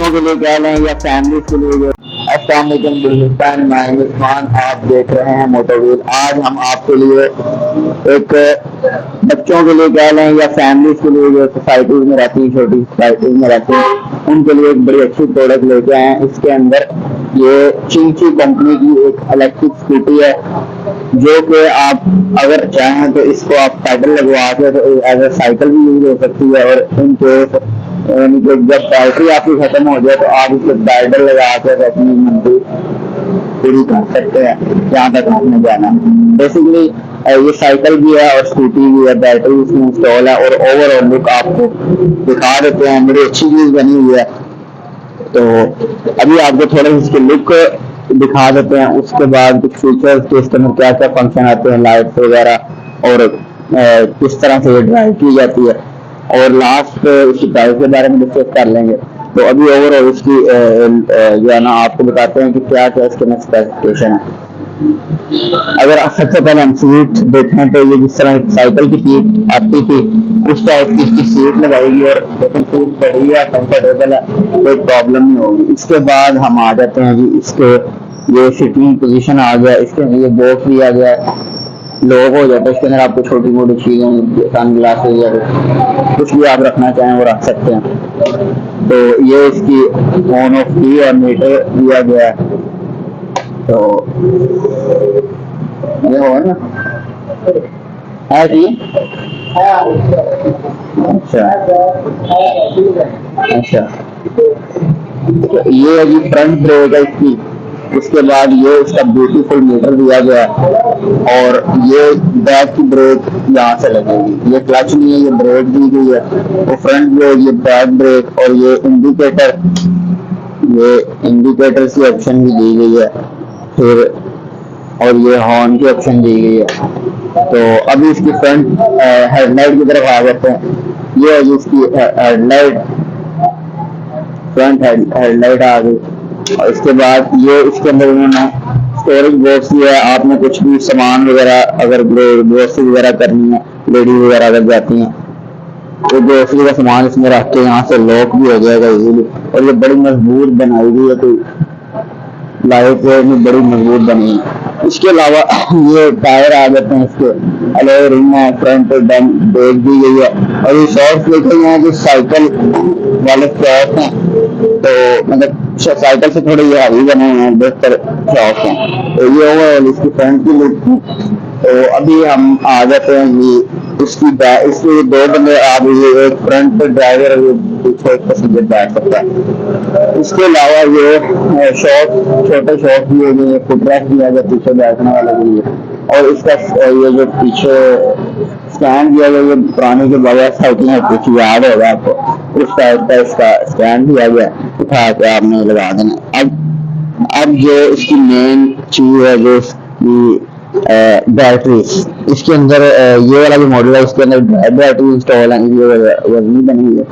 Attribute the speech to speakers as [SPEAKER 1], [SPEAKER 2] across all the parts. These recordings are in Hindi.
[SPEAKER 1] बच्चों के लिए कह लें या फैमिली के लिए। अस्सलाम वालेकुम दोस्तों, मैं उस्मान, आप देख रहे हैं मोटोव्हील। आज हम आपके लिए एक बच्चों के लिए कह लें या फैमिली के लिए जो सोसाइटीज में रहती है, छोटी सोसाइटीज में रहती है, उनके लिए एक बड़ी अच्छी प्रोडक्ट लेके आए हैं। इसके अंदर ये चिंगकी कंपनी की एक इलेक्ट्रिक स्कूटी है, जो कि आप अगर चाहें तो इसको आप पैडल लगवा के तो एज ए साइकिल भी यूज हो सकती है, और इनकेस जब बैटरी आपकी खत्म हो जाए तो आप इसको पैडल लगा कर अपनी मंजिल पूरी कर सकते हैं जहाँ तक आपने जाना है। बेसिकली ये साइकिल भी है और स्कूटी भी है, बैटरी इसमें इंस्टॉल है, और ओवरऑल लुक आपको दिखा देते हैं। बड़ी अच्छी चीज बनी हुई है, तो अभी आपको थोड़ा इसकी लुक दिखा देते हैं। उसके बाद कुछ फीचर्स के इसके अंदर क्या क्या फंक्शन आते हैं, लाइट्स वगैरह, और किस तरह से ये ड्राइव की जाती है, और लास्ट इसकी प्राइस के बारे में डिस्कस कर लेंगे। तो अभी ओवरऑल इसकी जो है ना आपको बताते हैं कि क्या क्या इसके में स्पेसिफिकेशन है। अगर आप सबसे पहले हम सीट देखें तो ये जिस तरह साइकिल की सीट आती थी उस टाइप की इसकी सीट लगाएगी, और सीट बड़ी है, कंफर्टेबल है, कोई प्रॉब्लम नहीं होगी। इसके बाद हम आ जाते हैं जी इसके ये सिटिंग पोजीशन आ गया, इसके ये बॉक्स भी आ गया, लोग हो जाता है। इसके अंदर आपको छोटी मोटी चीजें, सन ग्लासेस या कुछ भी आप रखना चाहें वो रख सकते हैं। तो ये इसकी ऑन ऑफ की और मीटर दिया गया है, तो ये हो ना है जी। अच्छा अच्छा, तो ये है जी फ्रंट ब्रेक है इसकी। उसके बाद ये इसका ब्यूटीफुल मीटर दिया गया है, और ये बैक की ब्रेक यहाँ से लगेगी। ये क्लच नहीं है, ये ब्रेक दी गई है, वो फ्रंट ब्रेक, ये बैक ब्रेक, और ये इंडिकेटर्स की ऑप्शन भी दी गई है फिर, और ये हॉर्न की ऑप्शन दी गई है। तो अभी इसकी फ्रंट हेडलाइट की तरफ आ जाते हैं। ये है इसकी हेडलाइट, फ्रंट हेडलाइट आ गई। और इसके बाद ये इसके अंदर उन्होंने स्टोरेज बॉक्स दिया है। आपने कुछ भी सामान वगैरह अगर ग्रोसरी वगैरह करनी है, लेडीज वगैरह अगर जाती हैं तो ग्रोसरी का सामान इसमें रख के यहाँ से लॉक भी हो जाएगा इजीली। और ये बड़ी मजबूत बनाई हुई है, कोई लाइट वेट में बड़ी मजबूत बनी है। इसके अलावा ये टायर आ जाते हैं, इसके अलॉय रिम है, फ्रंट ब्रेक दी गई है, और ये शॉर्ट्स देखे हैं जो साइकिल वाले शॉर्ट्स हैं, तो मतलब साइकिल से थोड़े ये हैवी बने हुए हैं, बेहतर शॉर्ट्स हैं। तो ये ओवरऑल इसकी फ्रंट की लुक थी। तो अभी हम आ जाते हैं ये इसके दो बंदे आ गए, एक फ्रंट ड्राइवर और पीछे एक पैसेंजर बैठ सकता है। इसके अलावा ये छोटे शॉर्ट भी है, फुट रेस्ट दिया गया पीछे बैठने वाले के लिए, और इसका ये जो पीछे स्टैंड दिया गया, ये पुराने के बगैर साइकिल पीछे याद होगा आपको, उस टाइप का इसका स्टैंड दिया गया, उठा के आपने लगा देना। अब जो इसकी मेन चीज है जो इसकी बैटरी, इसके अंदर ये वाला जो मॉडल है उसके अंदर बैटरी इंस्टॉल है, ये वजनी बनी हुई है।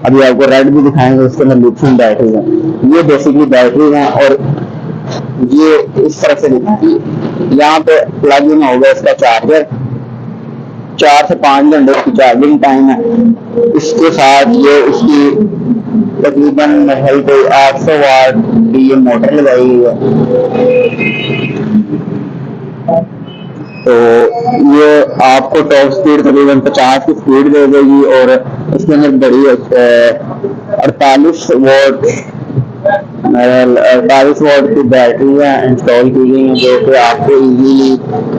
[SPEAKER 1] अभी आपको रेड भी दिखाएंगे, उसके अंदर लिथियम बैटरी है। ये बेसिकली बैटरी है, और ये इस तरह से दिखाएंगे। यहाँ पे प्लग इन होगा इसका चार्जर, 4 से 5 घंटे की चार्जिंग टाइम है। इसके साथ ये इसकी तकरीबन 800 वाट की ये मोटर लगाई हुई है। तो ये आपको टॉप स्पीड तकरीबन 50 की स्पीड दे देगी, और इसके अंदर बड़ी 48 वॉट की बैटरी है इंस्टॉल की गई है, जो कि आपको इजीली,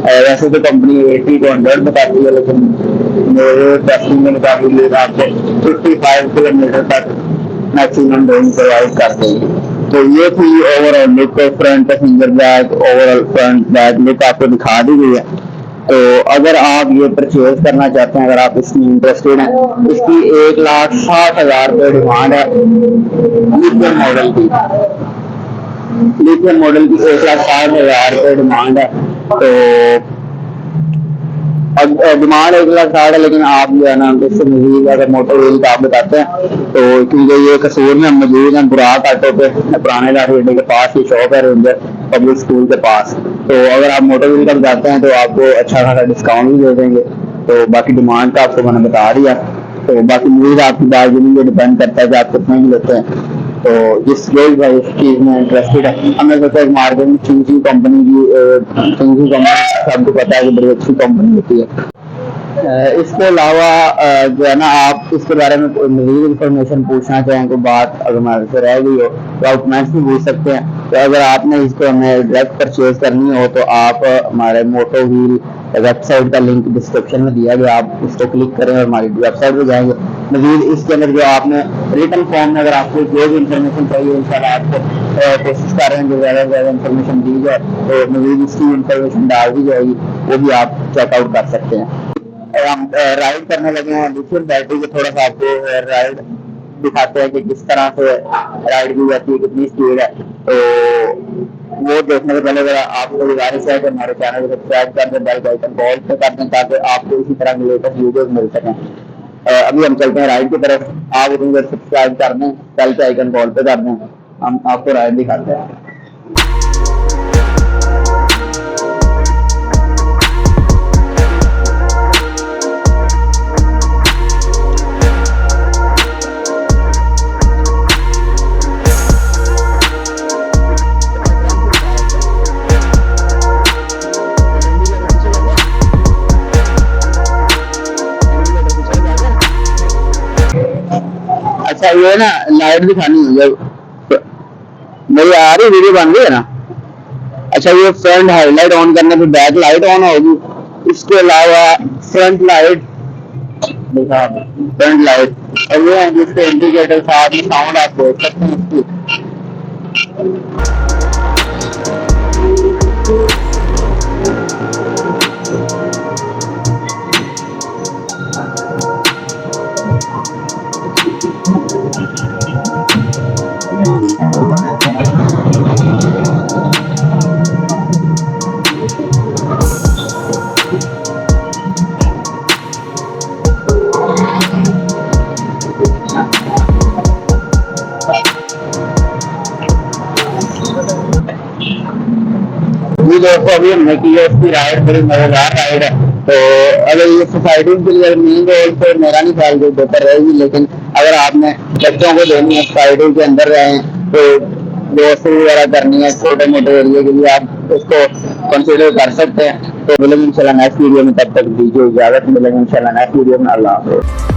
[SPEAKER 1] वैसे तो कंपनी 80 to 100 बताती है, लेकिन मेरे टेस्टिंग में मुताबिक आपको 55 किलोमीटर तक मैक्सिमम रेंज प्रोवाइड कर देगी। तो ये थी overall look, front passenger back, overall front back look आपको दिखा दी गई है। तो अगर आप ये परचेज करना चाहते हैं, अगर आप इसमें इंटरेस्टेड हैं, इसकी 1,60,000 रुपये डिमांड है। लिथियम मॉडल की 1,60,000 रुपये डिमांड है। तो डिमांड 1,60,000 है, लेकिन आप जो है ना इससे मजीद अगर मोटोव्हील का आप बताते हैं, तो क्योंकि ये कसूर में मौजूद है, बुराक ऑटो पे पुराने लाठी के पास ही शॉप है, रेंजर पब्लिक स्कूल के पास। तो अगर आप मोटोव्हील का बताते हैं तो आपको अच्छा खासा डिस्काउंट भी दे देंगे। तो बाकी डिमांड का आपको मैंने बता दिया, तो बाकी मजीद आपकी बार्गेनिंग पे डिपेंड करता है कि आप कितने की लेते हैं। तो जिस लोग भाई इस चीज़ में इंटरेस्टेड है, हमने सोचा मार्केट में QINGQI कंपनी की QINGQI कंपनी सबको पता है कि बड़ी अच्छी कंपनी होती है। इसके अलावा जो है ना, आप इसके बारे में कोई मज़ीद इंफॉर्मेशन पूछना चाहें, कोई बात अगर हमारे से रह गई हो तो आप कमेंट्स में पूछ सकते हैं। तो अगर आपने इसको हमें डायरेक्ट परचेज करनी हो तो आप हमारे मोटो व्हील वेबसाइट का लिंक डिस्क्रिप्शन में दिया गया, आप उसको क्लिक करें और हमारी वेबसाइट पर जाएंगे। मज़ीद इसके अंदर जो आपने रिटन फॉर्म में अगर आपको जो भी इंफॉर्मेशन चाहिए इंशाल्लाह आपको कोशिश कर रहे हैं कि ज़्यादा से ज़्यादा इंफॉर्मेशन दी जाए, तो मज़ीद इसकी इंफॉर्मेशन डाल दी जाएगी, वो भी आप चेकआउट कर सकते हैं। हम राइड करने लगे हैं लिथियम बैटरी के, थोड़ा सा आपको राइड दिखाते हैं कि किस तरह से राइड की जाती है, कितनी स्पीड है। तो वो देखने से पहले जरा आपको गुजारिश है कि हमारे चैनल को सब्सक्राइब कर दें, बेल आइकन कॉल पे कर दें ताकि आपको इसी तरह के लेटेस्ट वीडियोस मिल सकें। अभी हम चलते हैं राइड की तरफ, आप उनको सब्सक्राइब कर दें, बेल के आइकन कॉल पे कर दें, हम आपको राइड दिखाते हैं। अच्छा ये ना लाइट दिखानी है, जब मेरी आ रही वीडियो बन रही है ना। अच्छा ये फ्रंट हाईलाइट ऑन करने पे बैक लाइट ऑन होगी, इसके अलावा फ्रंट लाइट दिखा, फ्रंट लाइट, और ये है जिसके इंडिकेटर साथ में साउंड आप देख सकते हैं इसकी। ये दोस्तों अभी हमने की है, इसकी राइड बड़ी मजेदार राइड है। तो अगर ये सोसाइटी के लिए मेन रोड पे मेरा नहीं ख्याल कोई बेहतर रहेगी, लेकिन अगर आपने बच्चों को देनी है सोसाइटी के अंदर रहे तो दोस्ती वगैरह करनी है छोटे मोटे एरिया के लिए, आप उसको कंसिडर कर सकते हैं। तो मिलेंगे इंशाल्लाह नेक्स्ट वीडियो में, तब तक दीजिए इजाजत, मिलेंगे इंशाल्लाह नेक्स्ट वीडियो में। अल्लाह हाफ़िज़।